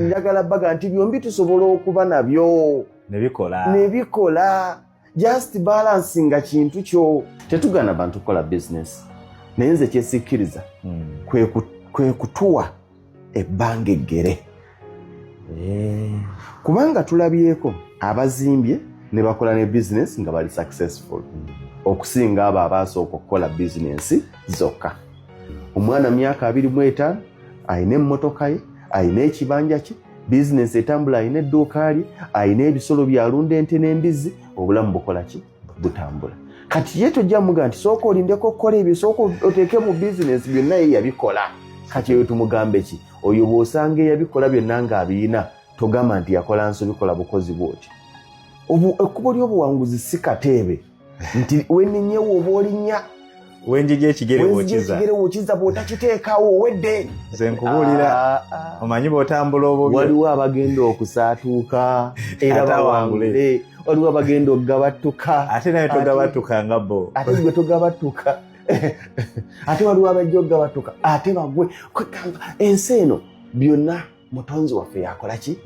njagala baga nti byombi tusobola okuba nabyo nebikola just balancing kintu kyo tetugana bantu kola business naye nze kyesikkiriza kwe kutuwa ebbanga eggere kubanga tulabyeko abazimbye ne bakola ne business nga bali successful okusinga abo abasooka okukola business zokka. Omwana myaka 25 ayina emmotoka ye ayina ekibanja kye business etambula ayina edduuka lye ayina ebisolo byalunda ente n'embizi obulamu bukola ki butambula. Kati ye tojja muga nti sooka olindeko okukola ebyo sooka oteeke mu business byonna ye yabikola. Kati eyo tumugambe ki oyo bw'osanga yabikola byonna ng'abiyina togamba nti yakola nsobikola bukozi bwoti. Ekkubo ly'obuwanguzi si kateebe nti weninyewo oba olinnya wenjije ekigere wokiza bw'otakiteekawo owedde. Nze nkubuulira omanyi bw'otambula obubi waliwo abagenda okusaatuuka era bawangule waliwo abagenda okugabattuka ate naye togabattuka nga bo ate gwe togabattuka ate waliwo abajja okugabattuka ate bagwe ensi eno byonna mutonzi waffe yakola ki